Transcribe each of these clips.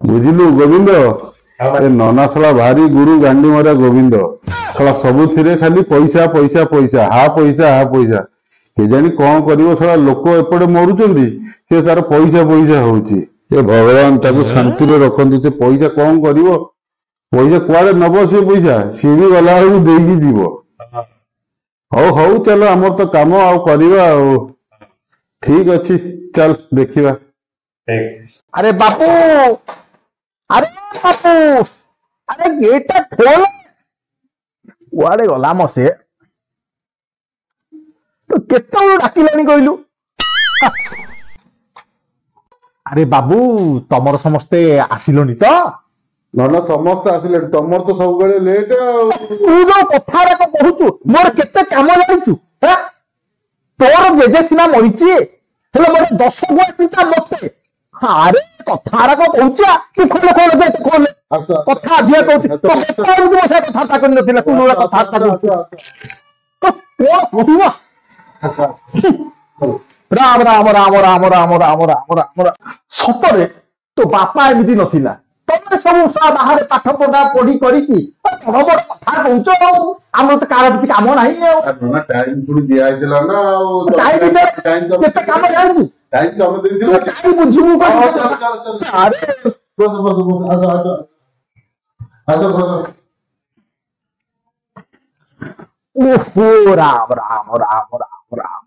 बुझिलु गोविंद ए नना साला भारी गुरु गांडी मरा गोविंद साला सबुथिरे खाली पैसा पैसा पैसा हा पैसा केजानी कौन करिवो साला लोक एपटे मरुचंदी से तार पैसा पैसा होउची ए भगवान ताकू शांति रे रखंतु से पैसा कौन करिवो पैसा कुआडे नबो से पैसा सी भी गला बेलू देकी जीवो हौ हौ चलो आमर तो काम आउ करिवा आउ ठीक अच्छी चल देखिवा अरे बापू अरे गेटा खोल कुआडे गला म से तो केते डाकिलानी कहलु अरे बाबू तमर समस्ते आसिलोनी तो नना समस्त आसिले तमर तो सब बेले लेट तू जो कथा रे को कहूचु मोर केते काम जानिचु तोर जेजे सिना मरिची हेले मोर 10 गुआ चिता मते अरे कथा रे को कहूचा तू खोल दे तू खोल कथा दिया कहूची तो केते जो से कथा ता कर नथिला तू मोर कथा ता कहूचु तो कहूवा राम राम राम राम राम राम राम राम सतरे तो बापा एमती नथिला तमे सब सा बाहर पाठ पढ़ा पढ़ी करिकी बड़ बड़ कथा कहूचो हमर तो कार किछि काम नाही नना टाइम पुरी दिया आइतला ना टाइम केते काम जानिछु टाइम काम देइथिला टाइम बुझिमु चल अरे बस आसो ओहो राम राम राम राम राम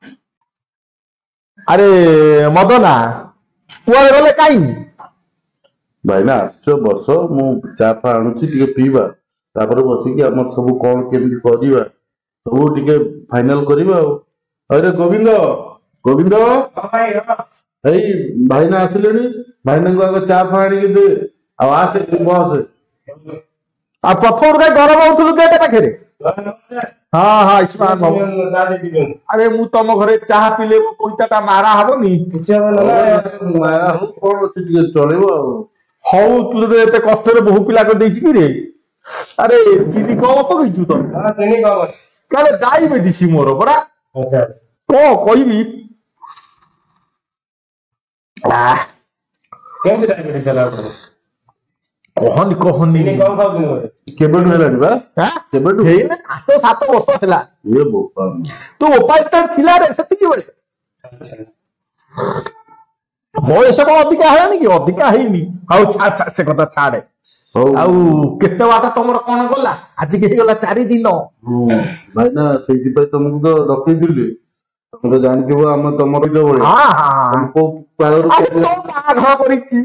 अरे मदना कुआडे गले काई भाई ना आठ वर्ष मु चा फा आणुची टिके पीबा तापर बसिकी हमर सब कोन केमि करिबा सब टिके फाइनल करिबा अरे गोविंद गोविंद भाई एई भाई ना आसिलेनी भाई ना को चा फा आनी के दे आ आसे बस आ पथर रे गरम होतलु केते पाखरे हाँ हाँ इस्मान बाबू अरे मु तम घरे चाहा पीले पैसा मारा हबनी मारा हो कोन टिके चलेबो हौ तू तो एते कष्ट रे बहु पिला को देछि कि रे अरे चीनी कम पकइछु तो हां चीनी कम अछि काले डायबिटीज मोर बड़ा अच्छा तो कहबी केमति डायबिटीज चला कहनी चीनी कम खाउ दिन केबेटु हेलानी बा हां केबेटु हेई ना 7 वर्ष ହେଲା ये बोपा तू उपाय त थिला रे सेति बेले बयस कौन अधिका है कि अधिका है छाड़ से कथा छाड़े केते बात तुम कौन गला आज के गला 4 दिन भाई ना सेति पे तुमको तो रखी दिली तुम तो जान के हम तमर जो बड़े हां हां हमको पालर को बाघ करिछि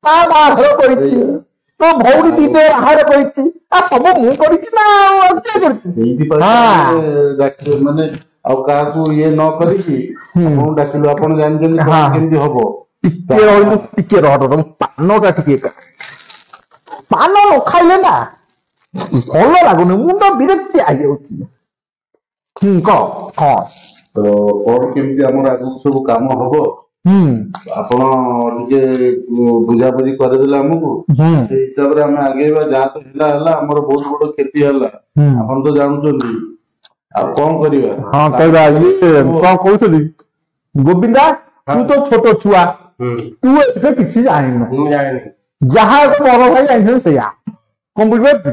बाघ करिछि तो भौरी दीदे आहार करिछि आ सब मु करिछि ना अच्छा करिछि सेति पे डाक्टर माने ଆଉ କାହାକୁ ଇଏ ନ କରିକି ଆପଣ ଡାକିଲୁ ଆପଣ ଜାଣିଛନ୍ତି କେମିତି ହବ ଟିକେ ରହ ପାନଟା ଟିକେ ପାନ ନ ଖାଇଲେ ନା ଭଲ ଲାଗୁନି ମୁଣ୍ଡ ବିରକ୍ତି ହେଇଯାଉଛି କହ ତ କଣ କେମିତି ଆମର ଆଗକୁ ସବୁ କାମ ହବ ଆପଣ ଟିକେ ବୁଝାବୁଝି କରିଦେଲେ ଆମକୁ ସେଇ ହିସାବରେ ଆମେ ଆଗେଇବା ଯାହା ତ ହେଲା ଆମର ବହୁତ ବଡ କ୍ଷତି ହେଲା ଆପଣ ତ ଜାଣୁଛନ୍ତି ଆଉ କଣ କରିବା ହଁ କହିବା କଣ କହୁଥିଲି ଗୋବିନ୍ଦା ତୁ ତ ଛୋଟ ଛୁଆ ତୁ ଏଥିରେ କିଛି ଜାଣିନୁ ଯାହା ବଡ ଭାଇ ଜାଣିଛୁ ସେଇଆ କଣ ବୁଝିପାରୁଛୁ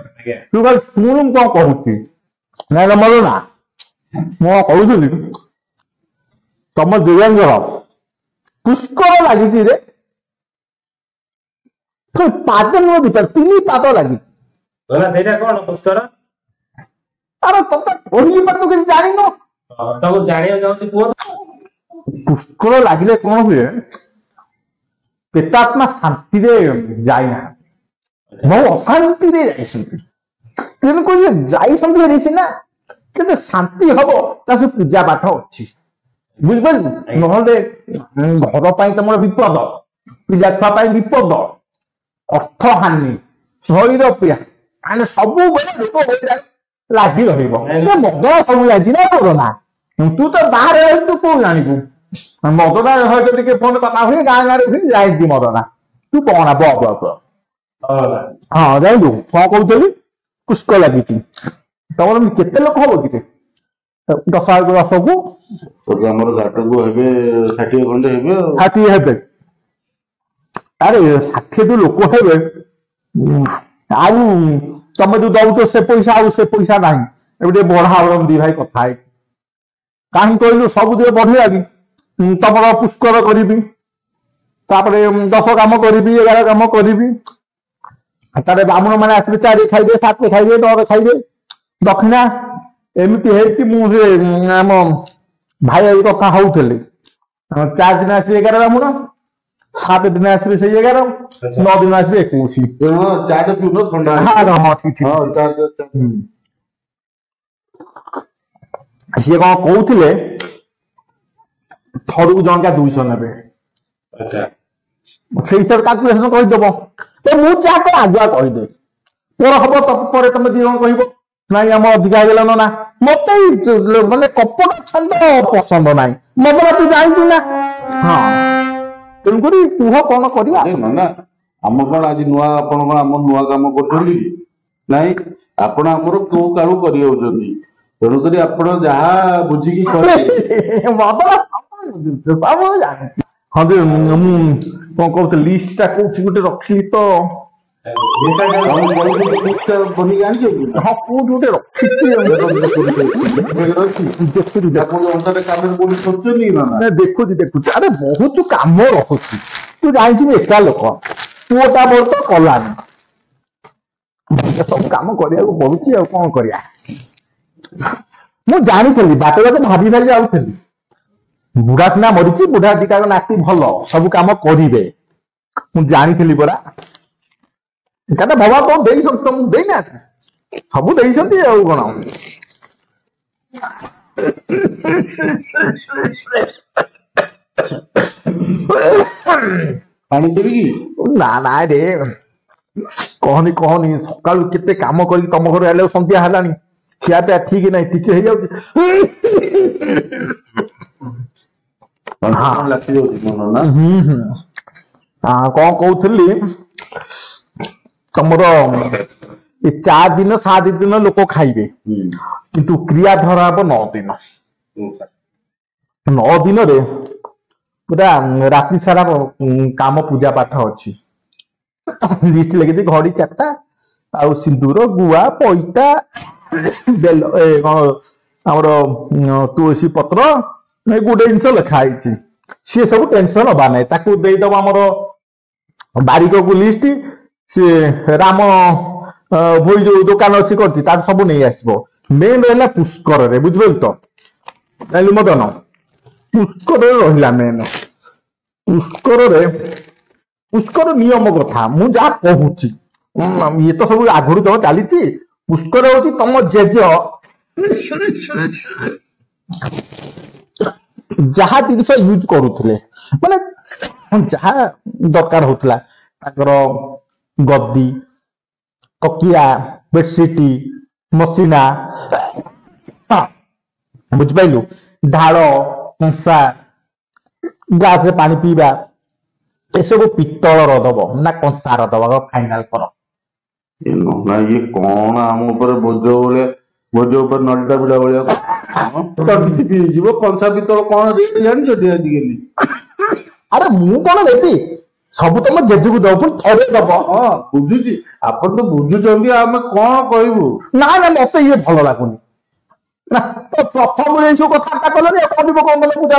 ତୁ ଖାଲି ଶୁଣୁ କଣ କହୁଛି ନାଇଁ ମର ନା ମୁଁ କହୁଥିଲି ତମ ଦିବ୍ୟାଙ୍ଗର ପୁଷ୍କର ଲାଗିଛି ରେ ପାଦ ନୁହଁ ଦିଟା 3 ପାଦ ଲାଗିଛି ସେଇଟା କଣ ପୁଷ୍କର अरे तुम कहली पर तो किसी जानी नो तो जानिया जाउची कोन पुष्कर लागिले कोन हुए पेटात्मा शांति रे जाई ना बहु अशांति रे जाई तेन को जे जाई संति रे सिना केते शांति हबो तासे पूजा पाठ अछि बुझबल नहले घर पाई तमर विपद पिला छुआ पाई विपद अर्थ हानि शरीर पीड़ा आने सब बेले रोग होई लागी रहिबो ए मगरा सब लागी ना कोरोना तू तो बाहर रह तू को जानिबू मगरा रह तो के फोन कथा हुई गां गां रे फिर जाई दी मगरा तू कोना बो हां जाई दू को कहउतली कुस्को लागिची तमर केते लोक होबो कि 10 वर्ष को तो हमर घाट को हेबे 60 घंटे हेबे 60 हेबे ଆରେ 60 ଲୋକ ହେବେ ଆଉ ତମେ ଯୋଉ ଦଉଛ ସେ ପଇସା ଆଉ ସେ ପଇସା ନାହିଁ ଏବେ ଟିକେ ବଢାଅ ଦି ଭାଇ କଥା ହେଇ କାହିଁକି କହିଲୁ ସବୁଥିରେ ବଢିବା କି ତମର ପୁଷ୍କର କରିବି ତାପରେ 10 କାମ କରିବି 11 କାମ କରିବି ତାପରେ ବ୍ରାହ୍ମଣ ମାନେ ଆସିବେ 4 ଖାଇବେ 7 ଖାଇବେ 10 ଖାଇବେ ଦକ୍ଷିଣା ଏମିତି ହେଇକି ମୁଁ ସେ ଆମ ଭାଇ ଏଇ କଥା ହଉଥିଲି 4 ଦିନ ଆସିବେ 11 ବ୍ରାହ୍ମଣ 7 ଦିନ ଆସିବେ ସେଇ 11 9 ଦିନ ଆସିବେ 21 ଚାଟ ପିଉନ ଥଣ୍ଡା ହଁ ଠିକ ହଁ ସିଏ କଣ କହୁଥିଲେ ଥରକୁ ଜଣକା 200 ନେବେ ଆଚ୍ଛା ସେଇ ହିସାବରେ କାଲକୁଲେସନ କହିଦବ ତ ମୁଁ ଯାହା ଆଗୁଆ କହିଦେ ମୋର ହବ ପରେ ତମେ 2 ଜଣ କହିବ ନାଇଁ ଆମ ଅଧିକା ହେଇଗଲା ନା ମତେ ମାନେ କପଟ ଛନ୍ଦ ପସନ୍ଦ ନାହିଁ ମତେ ତୁ ଜାଣିଛୁ ନା ହଁ ତେଣୁକରି କୁହ କଣ କରିବା ନା ଆମ କଣ ଆଜି ନୂଆ ଆପଣ କଣ ଆମ ନୂଆ କାମ କରୁଛନ୍ତି କି ନାଇଁ ଆପଣ ଆମର କୋଉ କାଳୁ କରିଯାଉଛନ୍ତି ତେଣୁକରି ଆପଣ ଯାହା ବୁଝିକି ସବୁ ଜାଣିଛି ହଁ ଯେ ମୁଁ କଣ କହୁଥିଲି ଲିଷ୍ଟ ଟା କୋଉଠି ଗୋଟେ ରଖିଲି ତ ବନିକି ଆଣିଛ ହଁ କୋଉଠି ଗୋଟେ ରଖିଛି ଦେଖୁଛି ଆରେ ବହୁତ କାମ ରହୁଛି ତୁ ଜାଣିଛୁ ମୁଁ ଏକା ଲୋକ ପୁଅଟା ମୋର ତ କଲାନି ସବୁ କାମ କରିବାକୁ ପଡୁଛି ଆଉ କଣ କରିବା ମୁଁ ଜାଣିଥିଲି ବାଟ ଭାବି ଯାଉଥିଲି ବୁଢା ସିନା ମରିଛି ବୁଢା ଦିଟାକ ନାତି ଭଲ ସବୁ କାମ କରିବେ ମୁଁ ଜାଣିଥିଲି ପରା ଏଟା ଭବା କଣ ଦେଇଛନ୍ତି ତମକୁ ଦେଇନାହାନ୍ତି ସବୁ ଦେଇଛନ୍ତି ଆଉ କଣ ପାଣି ଦେବି କି ନା ରେ କହନି ସକାଳୁ କେତେ କାମ କରିକି ତମ ଘରେ ଆଇଲେ ସନ୍ଧ୍ୟା ହେଲାଣି ଖିଆ ପିଆ ଠିକ ନାହିଁ ଟିକେ ହେଇଯାଉଛି କଣ କହୁଥିଲି ତମର ଏ 4 ଦିନ 7 ଦିନ ଲୋକ ଖାଇବେ କିନ୍ତୁ କ୍ରିୟା ଧରା ହବ 9 ଦିନ 9 ଦିନରେ ପୁରା ରାତି ସାରା କାମ ପୂଜା ପାଠ ଅଛି ଲିଷ୍ଟ ଲେଖିଛି ଘଡି 4ଟା ଆଉ ସିନ୍ଦୁର ଗୁଆ ପଇତା ବେଲ କଣ ଆମର ତୁଳସୀ ପତ୍ର ଗୋଟେ ଜିନିଷ ଲେଖା ହେଇଛି ସିଏ ସବୁ ଟେନସନ ହବା ନାହିଁ ତାକୁ ଦେଇଦବ ଆମର ବାରିକକୁ ଲିଷ୍ଟ ସିଏ ରାମ ଭୋଇ ଯୋଉ ଦୋକାନ ଅଛି କରିଛି ତାର ସବୁ ନେଇ ଆସିବ ମେନ୍ ରହିଲା ପୁଷ୍କରରେ ବୁଝିପାରିଲ ତ ଜାଣିଲୁ ମଦନ ପୁଷ୍କରରେ ରହିଲା ମେନ୍ ପୁଷ୍କର ନିୟମ କଥା ମୁଁ ଯାହା କହୁଛି ଇଏ ତ ସବୁ ଆଗରୁ ତ ଚାଲିଛି ପୁଷ୍କର ହଉଛି ତମ ଜେଜ ଯାହା ଜିନିଷ ୟୁଜ କରୁଥିଲେ ମାନେ ଯାହା ଦରକାର ହଉଥିଲା ତାଙ୍କର ଗଦି ତକିଆ ବେଡସିଟ ମସିନା ବୁଝିପାରିଲୁ ଢାଳ କଂସା ଗ୍ଲାସରେ ପାଣି ପିଇବା ଏସବୁ ପିତ୍ତଳର ଦବ ନା କଂସାର ଦବ ଫାଇନାଲ କର ଇଏ କଣ ଆମ ଉପରେ ବୋଝ ଉପରେ ନଡ଼ିଟା ବିଡ଼ା ଭଳିଆ କିଛି ଯିବ କଂସା ପିତ୍ତଳ କଣ ରେଟ୍ ଜାଣିଛନ୍ତି ଆଜିକାଲି ଆରେ ମୁଁ କଣ ଦେବି ସବୁ ତମ ଜେଜେକୁ ଦବ ପୁଣି ଥରେ ଦବ ହଁ ବୁଝୁଛି ଆପଣ ତ ବୁଝୁଛନ୍ତି ଆମେ କଣ କହିବୁ ନା ମତେ ଇଏ ଭଲ ଲାଗୁନି ନା ପ୍ରଥମ ଏଇ ସବୁ କଥାବାର୍ତ୍ତା କଲନି କହିବ କଣ କଲେ ପୂଜା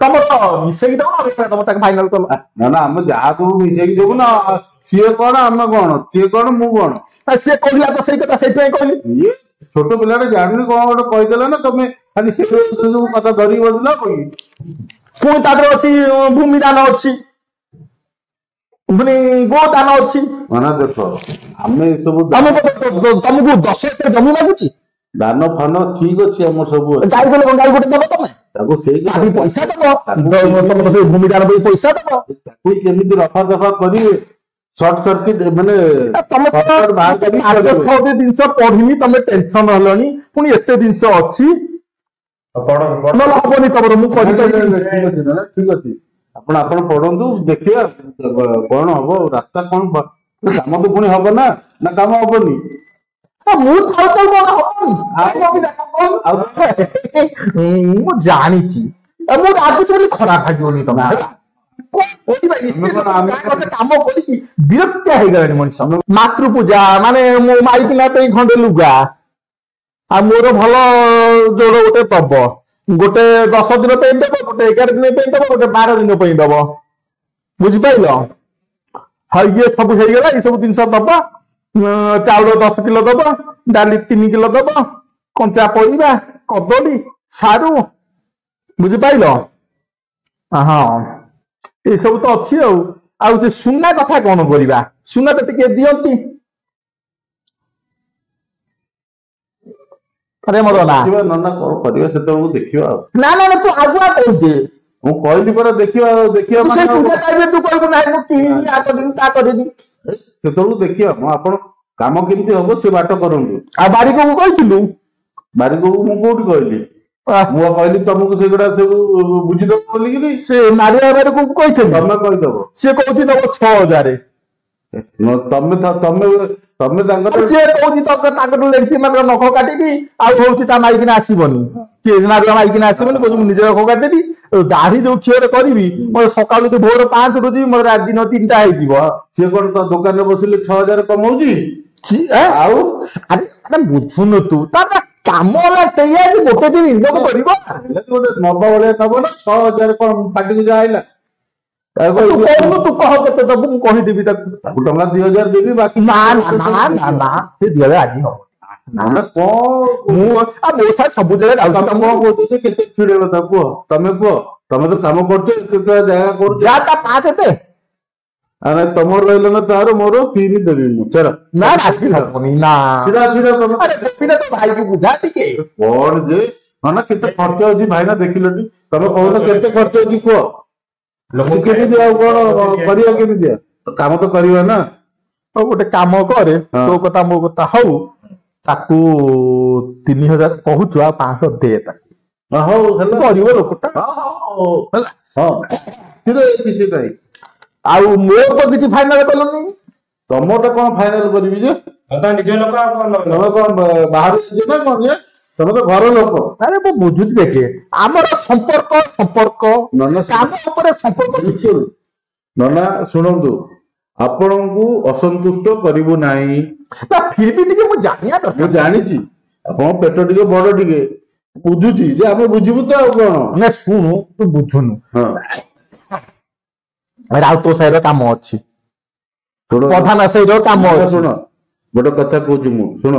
ତମର ମିଶେଇକି ଦବ ତମ ତାକୁ ଫାଇନାଲ କଲ ନା ଆମେ ଯାହା ସବୁ ମିଶେଇକି ଦେବୁ ନା ସିଏ କଣ ଆମେ କଣ ସିଏ କଣ ମୁଁ କଣ ସିଏ କହିଲା ତ ସେଇ କଥା ସେଇଥିପାଇଁ କହିଲି ଇଏ ଛୋଟ ପିଲାଟା ଜାଣୁନି କଣ ଗୋଟେ କହିଦେଲା ନା ତମେ ଖାଲି ସେ ସବୁ କଥା ଧରିକି ବସିଲା ପୁଣି ତା ଦେହରେ ଅଛି ଭୂମି ଦାନ ଅଛି ପୁଣି ଗୋ ଦାନ ଅଛି ମାନେ ଦେଖ ଆମେ ଏସବୁ ତମକୁ 10 ଏକର ଜମି ଲାଗୁଛି ଦାନ ଫାନ ଠିକ ଅଛି ଆମର ସବୁ ଗାଈ ଗୋଟେ ଦବ ତମେ ତାକୁ ସେଇ ପଇସା ଦବ ଭୂମି ଦାନ ପାଇଁ ପଇସା ଦବ ତାକୁ କେମିତି ରଫା ଦଫା କରିବେ ସର୍ଟ ସର୍କିଟ ମାନେ ତମେ 5-6 ଜିନିଷ ପଢିନି ତମେ ଟେନସନ ହେଲଣି ପୁଣି ଏତେ ଜିନିଷ ଅଛି ହବନି ତମର ମୁଁ କରିପାରିବି ଠିକ ଅଛି ଆପଣ ପଢନ୍ତୁ ଦେଖିବା କଣ ହବ ରାସ୍ତା କଣ କାମ ତ ପୁଣି ହବ ନା କାମ ହବନି ମୁଁ ଜାଣିଛି ମୁଁ ରାଗୁଛି ବୋଲି ଖରାପ ଭାବିବନି ତମେ କଣ କରିବା ଆମେ କଣ ଆମେ ଗୋଟେ କାମ କରିକି ବିରକ୍ତିଆ ହେଇଗଲାଣି ମଣିଷ। ମାତୃ ପୂଜା ମାନେ ମୋ ମାଇକିନା ପାଇଁ ଖଣ୍ଡେ ଲୁଗା ଆଉ ମୋର ଭଲ ଯୋଡ ଗୋଟେ ଦବ, ଗୋଟେ 10 ଦିନ ପାଇଁ ଦବ, ଗୋଟେ 11 ଦିନ ପାଇଁ ଦବ, ଗୋଟେ 12 ଦିନ ପାଇଁ ଦବ, ବୁଝିପାରିଲ? ହଁ ଇଏ ସବୁ ହେଇଗଲା, ଏଇ ସବୁ ଜିନିଷ ଦବ, ଚାଉଳ 10 କିଲୋ ଦବ, ଡାଲି 3 କିଲୋ ଦବ, କଞ୍ଚା ପରିବା, କଦଳୀ, ସାରୁ, ବୁଝିପାରିଲ? ହଁ ଏସବୁ ତ ଅଛି ଆଉ ସେ ସୁନା କଥା କଣ କରିବା? ସୁନା ତ ଟିକେ ଦିଅନ୍ତି। ଆରେ ମୋର ନା ଦେଖିବା ନନା କଣ କରିବା ସେତେବେଳକୁ ଦେଖିବା ଆଉ। ନା ତୁ ଆଗୁଆ କହୁଛେ, ମୁଁ କହିଲି ପରା ଦେଖିବା ଦେଖିବା ତୁ ମାନେ ସେଇ ପୂଜା ଟାଇମରେ ତୁ କହିବୁ ନାହିଁ ମୁଁ କିଣିବି, ଆ କରିବି ତା କରିବି। ସେତେବେଳକୁ ଦେଖିବା। ମୁଁ ଆପଣ କାମ କେମିତି ହବ ସେ ବାଟ କରନ୍ତୁ। ଆଉ ବାରିକକୁ କହିଥିଲୁ? ବାରିକକୁ ମୁଁ କୋଉଠି କହିଲି? ଆଃ, ମୁଁ କହିଲି ତମକୁ ସେଗୁଡା ସବୁ ବୁଝିଦବ ବୋଲିକିରି। ସେ ମାରିବା ବାରିକକୁ କହିଥିଲି, ତମେ କହିଦବ। ସିଏ କହୁଛି ଦବ 6000। ତମେ ତମେ ତାଙ୍କର ସିଏ କହୁଛି ତାଙ୍କଠୁ ସେମାନଙ୍କର ନଖ କାଟିବି, ଆଉ ହଉଛି ତା ମାଇକିନା ଆସିବନି, କିଏ ମାରୁଆ ମାଇକିନା ଆସିବନି, କହୁଛି ମୁଁ ନିଜେ ନଖ କାଟିଦେବି, ଦାଢି ଯୋଉ କ୍ଷୀରରେ କରିବି ମୋର ସକାଳୁ ଯଦି ଭୋର 5ରୁ ଯିବି ମୋର ରାତି ଦିନ 3ଟା ହେଇଯିବ। ସିଏ କଣ ତା ଦୋକାନରେ ବସିଲେ 6000 କମଉଛି? ଆଉ ଆରେ ବୁଝୁନୁ ତୁ, ତାର କାମ ହେଲା ସେଇଆ ଯେ ଗୋଟେ ଦିନ ଇନକମ କରିବ। ଗୋଟେ ନବା ଭଳିଆ ନବ ନା 6000 କଣ ପାଟିକୁ ଯାହା ଆଇଲା? ତୁ କହୁନୁ, ତୁ କହ କେତେ ଦବୁ, ମୁଁ କହିଦେବି ତାକୁ। ତାକୁ ଟଙ୍କା 2000 ଦେବି ବାକି ନା ସେ ଦିଅରେ ଆଜି ହବ ଆମେ କଣ ମୁଁ ଆଉ ମୋ ସାର୍ ସବୁ ଜାଗା ତମେ ଯାଉଛି, କଣ କହୁଛ ଯେ କେତେ ଛିଡେଇବ ତା କୁହ? ତମେ କୁହ, ତମେ ତ କାମ କରୁଛ କେତେ ଜାଗା କରୁଛ। ଯା ତା 5 ଏତେ ଆରେ ତମର ରହିଲ ନା ତାର ମୋର 3 ଦେବି ମୁଁ ଚାଲ। ନା ରାଜି ହବନି ନା। ଛିଡା ଛିଡା ତମେ ଆରେ ଗୋପୀନା ତ ଭାଇକୁ ବୁଝା ଟିକେ। କଣ ଯେ ନା କେତେ ଖର୍ଚ୍ଚ ଅଛି ଭାଇନା ଦେଖିଲଟି? ତମେ କହୁନ କେତେ ଖର୍ଚ୍ଚ ଅଛି କୁହ? କେମିତି ଆଉ କଣ କରିବା କେମିତିଆ? କାମ ତ କରିବା ନା। ହଉ ଗୋଟେ କାମ କରେ, ହଁ। ତୋ କଥା ମୋ କଥା ହଉ, ତାକୁ 3000 କହୁଛୁ, ଆଉ 500 ଦେ ତାକୁ। ହଉ ହେଲା। ଗରିବ ଲୋକଟା ହେଲା ହଁ କିଛି ନାହିଁ। ଆଉ ମୋର ତ କିଛି ଫାଇନାଲ କଲନି। ତମରଟା କଣ ଫାଇନାଲ କରିବି ଯେ? ନିଜ ଲୋକ ଆଉ କଣ ତମେ କଣ ବାହାରୁ ଯିବ ନା କଣ ଯେ? ତମେ ତ ଘର ଲୋକ। ଆରେ ମୁଁ ବୁଝୁଛି, ଦେଖେ ଆମର ସମ୍ପର୍କ ନନା କାମ ଉପରେ ସମ୍ପର୍କ କିଛି। ନନା ଶୁଣନ୍ତୁ, ଆପଣଙ୍କୁ ଅସନ୍ତୁଷ୍ଟ କରିବୁ ନାହିଁ। ନା ଫିର ବି ଟିକେ ମୁଁ ଜାଣିବା ମୁଁ ଦରକାର। ଜାଣିଛି ଆପଣଙ୍କ ପେଟ ଟିକେ ବଡ ଟିକେ ବୁଝୁଛି ଯେ ଆମେ ବୁଝିବୁ ତ ଆଉ କଣ। ନା ଶୁଣୁ, ତୁ ବୁଝୁନୁ, ହଁ ଆଉ ତୋ ସାହିର କାମ ଅଛି, ପ୍ରଧାନ ସାହିର କାମ ଅଛି। ଶୁଣ ଗୋଟେ କଥା କହୁଛି ମୁଁ, ଶୁଣ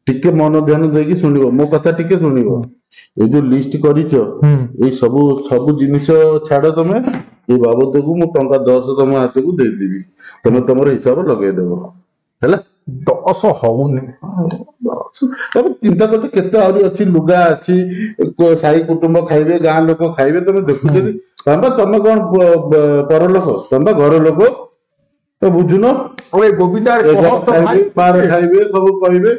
ଟିକେ ମନ ଧ୍ୟାନ ଦେଇକି ଶୁଣିବ, ମୋ କଥା ଟିକେ ଶୁଣିବ। ଏଇ ଯୋଉ ଲିଷ୍ଟ କରିଛ, ଏଇ ସବୁ ଜିନିଷ ଛାଡ, ତମେ ଏଇ ବାବଦକୁ ମୁଁ ଟଙ୍କା 10 ତମ ହାତକୁ ଦେଇଦେବି, ତମେ ତମର ହିସାବ ଲଗେଇଦବ ହେଲା। 10 ହଉନି। ତମେ ଚିନ୍ତା କରୁଛ କେତେ ଆହୁରି ଅଛି, ଲୁଗା ଅଛି, ସାହି କୁଟୁମ୍ବ ଖାଇବେ, ଗାଁ ଲୋକ ଖାଇବେ, ତମେ ଦେଖୁଛନ୍ତି। ତମେ କଣ ପରଲୋକ? ତମେ ଘର ଲୋକ, ତ ବୁଝୁନ। ଖାଇବେ, ବାହାର ଖାଇବେ, ସବୁ କହିବେ।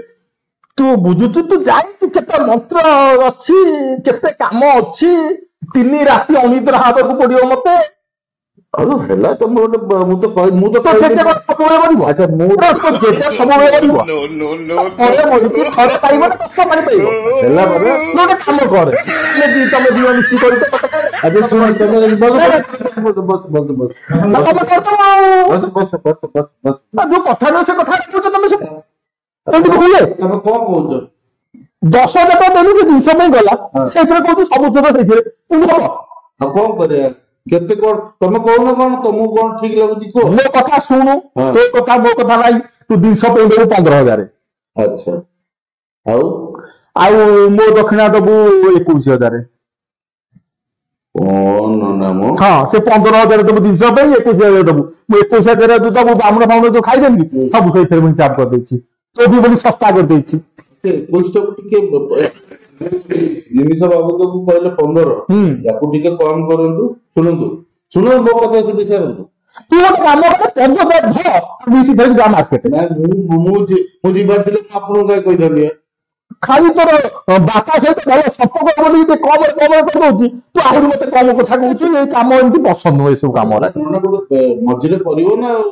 ତୁ ବୁଝୁଛୁ, ତୁ ଜାଣିଛୁ କେତେ ମନ୍ତ୍ର ଅଛି, କେତେ କାମ ଅଛି, 3 ରାତି ଅନିଦ୍ରା ହବାକୁ ପଡିବ ମତେ। ହେଲା ତ ମୁଁ ତ କହିଲି, ମୁଁ ତ ସବୁବେଳେ କରିବ। ଆଚ୍ଛା ମୁଁ ସବୁବେଳେ କରିବ, ଥରେ ପାଇବ ନା 10 ପାଣି ପାଇବ। ହେଲା ପରେ ଗୋଟେ କାମ କରେ, ତମେ ଦି ମିଶି କରୁଛ, ଆଚ୍ଛା ଶୁଣ, ତମେ ବସ ଯୋଉ କଥା ନୁହେଁ ସେ କଥା କହୁଛ ତମେ ସବୁ। ତମେ କଣ କହୁଛ? 10,000 ଟଙ୍କା ଦେଲୁ, ସେ ଜିନିଷ ପାଇଁ ଗଲା, ସେଇଥିରେ କହୁଛୁ ସବୁ ଥିବ ସେଇଥିରେ। ଆଉ କଣ କରିବା? କେତେ କଣ ତମେ କହୁନ, କଣ ତମକୁ କଣ ଠିକ ଲାଗୁଛି କୁହ? ମୋ କଥା ଶୁଣୁ, ତୋ କଥା ମୋ କଥା ନାହିଁ, ତୁ ଜିନିଷ ପାଇଁ ଦେବୁ 15,000। ଆଚ୍ଛା ଆଉ ମୋ ଦକ୍ଷିଣା ଦବୁ 21,000। ହଁ, ସେ 15,000 ଦବୁ ଜିନିଷ ପାଇଁ, 21,000 ଦବୁ। ମୁଁ 21,000 ତୁ ଦବୁ, ବାମୁଣ ଫାମୁଣ ଯୋଉ ଖାଇଦେବି ସବୁ ସେଇଥିରେ ମୁଁ ହିସାବ କରିଦେଇଛି, ତୋ ବି ବୋଲି ଶସ୍ତା କରିଦେଇଛି। 21 ଟିକେ ଜିନିଷ ବାବଦକୁ କହିଲେ 15, ୟାକୁ ଟିକେ କମ କରନ୍ତୁ। ଶୁଣନ୍ତୁ ମୋ କଥା ଶୁଣି ସାରନ୍ତୁ। ତୁ ଗୋଟେ କାମ କର, 15,000 ଧର, ମିଶି ଧରିକି ଯା ମାର୍କେଟ। ମୁଁ ଯିବାର ଥିଲେ ଆପଣଙ୍କୁ କାହିଁ କହିଥାନ୍ତି? ଖାଲି ତୋର ବାପା ସହିତ ଭଲ ସମ୍ପର୍କ ବୋଲି ଟିକେ କମ କରିଦଉଛି, ତୁ ଆହୁରି ମତେ କମ କଥା କହୁଛୁ। ଏଇ କାମ ଏମିତି ପସନ୍ଦ ନୁହେଁ, ଏସବୁ କାମରେ ମଝିରେ କରିବ ନା ଆଉ।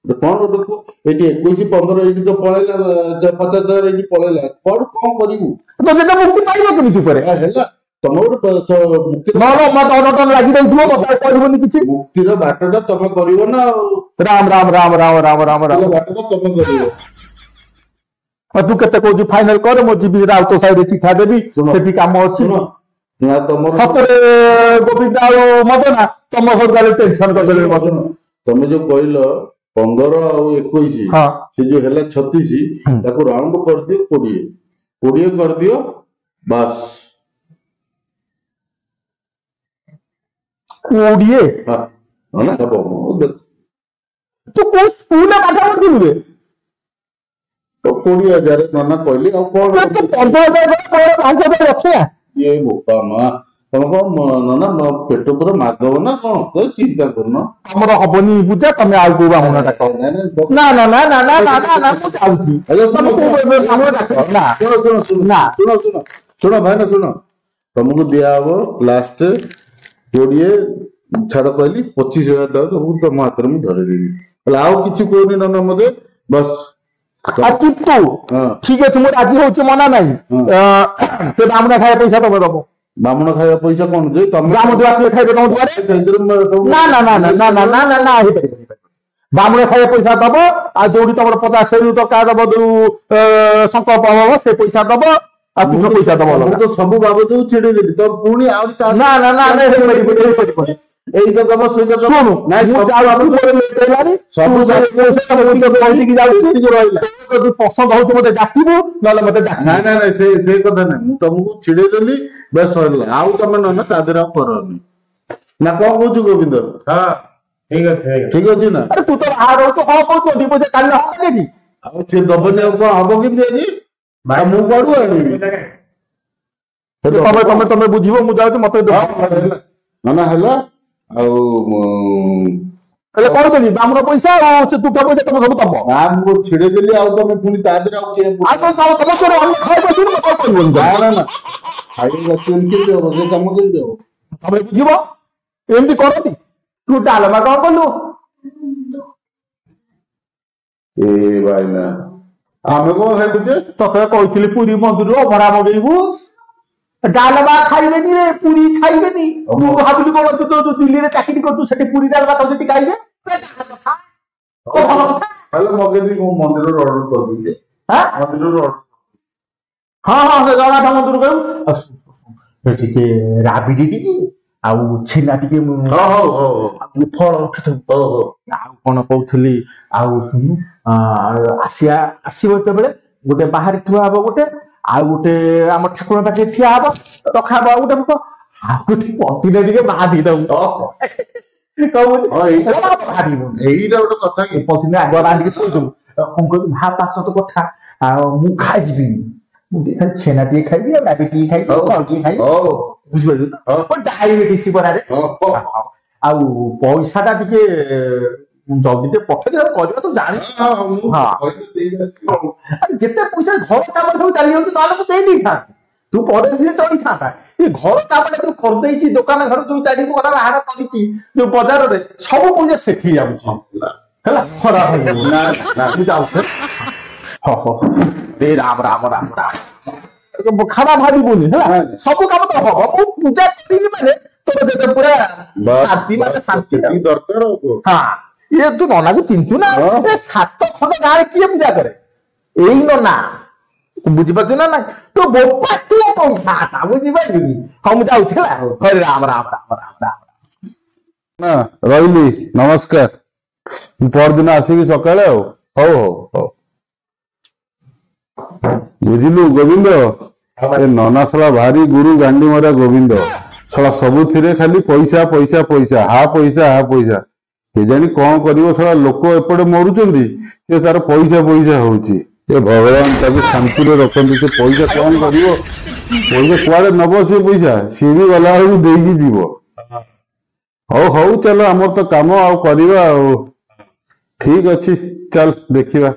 କଣ ଗୋଟେ ଏଇଠି 21, 15 ଏଇଠି ତ ପଳେଇଲା, 50,000 ଏଇଠି ପଳେଇଲା, କଣ କରିବୁ? ତ ଯେତେ ମୁକ୍ତି ପାଇବ କେମିତି ଉପରେ? ହେଲା ତମେ ଗୋଟେ ମୁକ୍ତିର ନହେଲେ ମତେ ଅନଟନ ଲାଗି ରହିଥିବ ମତେ କହିବନି କିଛି। ମୁକ୍ତିର ବାଟଟା ତମେ କରିବ ନା ଆଉ। ରାମ ରାମ ରାମ ରାମ ରାମ ରାମ ରାମ। ବାଟଟା ତମେ କରିବ। ତୁ କେତେ କହୁଛୁ ଫାଇନାଲ କର, ମୁଁ ଯିବି ରାଉତ ସାହିରେ ଚିଠା ଦେବି, ସେଠି କାମ ଅଛି। ନା ତମର ସତରେ ଗୋବିନ୍ଦ ଆଉ ମଦନା ତମ ଘର ଗଲେ ଟେନସନ କରିଦେଲେ ମଦନା। ତମେ ଯୋଉ କହିଲ 15 ଆଉ 21 ହଁ। ସେ ଯୋଉ ହେଲା 36 ତାକୁ ରାଉଣ୍ଡ କରିଦିଅ 20 କରିଦିଅ ବାସ୍। 20? ନା ହବ। ତୁ କୋଉ ସ୍କୁଲରେ ପାଠ ପଢୁଥିଲୁ ରେ? 20,000 ନନା କହିଲି ଆଉ କଣ? 15,000 5,000 ରଖିବା। ଏ ବୋପା ମା ତମେ କଣ ନନା ପେଟ ପୁରା ମାଧବ ନା କଣ? ଚିନ୍ତା କରୁନ। ଆମର ହବନି ପୂଜା, ତମେ ଆଉ କୋଉ ବାମୁଣ ଡାକ। ନା ନା ନା ନା ନା ନା ନା ନା ମୁଁ ଯାଉଛି। ତମେ କୋଉ ବାମୁଣ ଡାକ? ନା ଶୁଣ ଭାଇନା ଶୁଣ, ତମକୁ ଦିଆହବ ଲାଷ୍ଟ 20 ଛାଡ କହିଲି 25,000 ଟଙ୍କା ତମକୁ ତମ ହାତରେ ମୁଁ ଧରେଇଦେବି। ହେଲେ ଆଉ କିଛି କହୁନି ନନା ମତେ ବସ୍। କିନ୍ତୁ ଠିକ ଅଛି ମୁଁ ରାଜି ହଉଛି, ମନା ନାହିଁ। ସେ ବାମୁଣ ଖାଇବା ପଇସା ତମେ ଦବ। ବାମୁଣ ଖାଇବା ପଇସା କଣ ଯେ ତମେ ବାମୁଣ ଆସିଲେ ଖାଇବେ ତମ ଦୁଆରେ? ନା ନା ନା ନା ନା ନା ନା ନା ନା ହେଇପାରିବନି। ବାମୁଣ ଖାଇବା ପଇସା ଦବ, ଆଉ ଯୋଉଠି ତମର 50,000 ଟଙ୍କା ଦବ, ଯୋଉ ସଂକଳ୍ପ ହବ ସେ ପଇସା ଦବ, ଆଉ ତୁମ ପଇସା ଦବ। ସବୁ ବାବଦକୁ ଚିଡେଇଦେଲି ତ ପୁଣି ଆହୁରି ନା ନା ନା ହେଇପାରିବନି। ଏଇଟା ଦବ ସେଇଟା ଦବ। ଶୁଣୁ ଯଦି ପସନ୍ଦ ହଉଛି ମତେ ଡାକିବୁ, ନହେଲେ ମତେ ଡାକିବୁ। ନାଇଁ ନାଇଁ ସେ କଥା ନାହିଁ, ମୁଁ ତମକୁ ଛିଡେଇ ଦେଲି ବେଶ ସରିଲା। ଆଉ ତମେ ନନା ତା ଦେହରେ ଆଉ କରନି ନା କଣ କହୁଛୁ ଗୋବିନ୍ଦ? ହଁ ଠିକ ଅଛି ଠିକ ଅଛି ନା? ତୁ ତ ବାହାର ରହୁଛୁ, ହଁ କହୁଛୁ ଦି ପଇସା କାଲି ହବନି। ଆଉ ସେ ଦବନି ଆଉ କଣ ହବ କେମିତି ଆଜି? ମୁଁ କୁଆଡୁ ଆଣିବି? ତମେ ବୁଝିବ, ମୁଁ ଯାଉଛି। ମତେ ନନା ହେଲା ଆଉ ହେଲେ କଣ କରିବି? ବାମୁଣ ପଇସା ଆଉ ସେ ତୁଠ ପଇସା ତମେ ସବୁ ଦବ। ନା ମୁଁ ଛିଡେଇ ଦେଲି, ଆଉ ତମେ ପୁଣି ତା ଦେହରେ ଆଉ କିଏ? ନା ଖାଇବା କେମିତି ହବ? ସେ କାମ କେମିତି ହବ? ତମେ ବୁଝିବ, ଏମିତି କରନ୍ତି। ତୁ ଡାଲମା କଣ କଲୁ? ଏ ଭାଇନା ଆମେ କଣ ଖାଇବୁ ଯେ? ତତେ କହିଥିଲି ପୁରୀ ମନ୍ଦିରରୁ ଅଭଡ଼ା ମଗେଇବୁ। ଡାଲମା ଖାଇବେନି ରେ, ପୁରୀ ଖାଇବେନି। ମୁଁ ଭାବିଲି କଣ ତୁ ଦିଲ୍ଲୀରେ ଚାକିରି କରୁଛୁ, ସେଠି ପୁରୀ ଡାଲମା ତୁ ସେଠି ଖାଇବେ। ହେଲେ ମଗେଇଦେବି, ମୁଁ ମନ୍ଦିରରୁ ଅର୍ଡର କରିଦେବି। ମନ୍ଦିରରୁ ଅର୍ଡର। ହଁ ହଁ ସେ ଜଗନ୍ନାଥ ମନ୍ଦିର କହିବୁ ଟିକେ ରାବିଡି ଟିକେ ଆଉ ଛେନା ଟିକେ ଫଳ ରଖିଥିବୁ। ଆଉ କଣ କହୁଥିଲି, ଆଉ ଶୁଣୁ ଆସିବ ଯେତେବେଳେ ଗୋଟେ ବାହାରେ ଥୁଆ ହବ, ଗୋଟେ ଆଉ ଗୋଟେ ଆମ ଠାକୁର ପାଖରେ ଠିଆ ହବ, ରଖାହବ ଆଉ ଗୋଟେ ଭୋକ, ଆଉ ଗୋଟେ ପଟିରେ ଟିକେ ବାହାରି ଦବୁ। ଏଇଟା ଗୋଟେ କଥା କି? ପଟିନେ ଆଗ ରାନ୍ଧିକି ଥୋଇଦବୁ। କଣ କହିବୁ, ଭାତ ଆସତ କଥା ଆଉ ମୁଁ ଖାଇଯିବିନି, ମୁଁ ଟିକେ ଖାଲି ଛେନା ଟିକେ ଖାଇବି, ଆଉ ଡାବି ଟିକେ ଖାଇବି, ଟିକେ ଖାଇବି। ବୁଝିପାରିଲୁ ତ? ଡାଇବେଟିସ ବରାରେ। ଆଉ ପଇସା ଟା ଟିକେ ଜଲ୍ଦି ଟିକେ ପଠେଇଦେବେ, କରିବା ତୁ ଜାଣିଛୁ। ଯେତେ ପଇସା ଘର କାମ ସବୁ ଚାଲିଯାଉଛି, ନହେଲେ ମୁଁ ଦେଇ ଦେଇଥାନ୍ତି। ତୁ ପରେ ଥିଲେ ଚଳିଥାନ୍ତା। ଏ ଘର କାମଟା ତୁ କରିଦେଇଛି, ଦୋକାନ ଘର ଯୋଉ ଚାରି ଘର ବାହାର କରିଛି ଯୋଉ ବଜାରରେ, ସବୁ ପଇସା ସେଠି ଯାଉଛି ହେଲା। ଖରାପ ଯାଉଛି। ରାମ ରାମ ରାମ ରାମ। ଖରାପ ଭାବିବୁନି ହେଲା। ସବୁ କାମ ତ ହବ। ମୁଁ ପୂଜା କରିବି ମାନେ ତୋର ଯେତେ ପୁରା ଶାନ୍ତି ମାନେ ଶାନ୍ତି ଦରକାର। ହଁ ଇଏ ତୁ ନନାକୁ ଚିହ୍ନିଛୁ ନା? 7 ଖଣ୍ଡ ଗାଁରେ କିଏ ପୂଜା କରେ? ଏଇ ନନା। ବୁଝିପାରୁଛୁ ନା ନାଇଁ? ତୁ ବୋପା ବୁଝିପାରିବି। ହଁ ମୁଁ ଯାଉଛି ହେଲା। ହରେ ରାମ ରାମ ରାମ ରାମ ରାମ। ନା ରହିଲି, ନମସ୍କାର। ପରଦିନ ଆସିବି ସକାଳେ ଆଉ। ହଉ ହଉ ହଉ। ବୁଝିଲୁ ଗୋବିନ୍ଦ, ଏ ନନା ଶଳା ଭାରି ଗୁରୁ ଗାଣ୍ଡି ମରା ଗୋବିନ୍ଦ। ଶଳା ସବୁଥିରେ ଖାଲି ପଇସା ପଇସା ପଇସା, ହା ପଇସା କେଜାଣି କଣ କରିବ ଶଳା? ଲୋକ ଏପଟେ ମରୁଛନ୍ତି, ସେ ତାର ପଇସା ହଉଛି। ଏ ଭଗବାନ ତାକୁ ଶାନ୍ତିରେ ରଖନ୍ତୁ। ସେ ପଇସା କଣ କରିବ? ପଇସା କୁଆଡେ ନବ? ସେ ପଇସା ସିଏ ବି ଗଲା ବେଳକୁ ଦେଇକି ଯିବ। ହଉ ଚାଲ, ଆମର ତ କାମ ଆଉ କରିବା ଆଉ। ଠିକ ଅଛି, ଚାଲ ଦେଖିବା।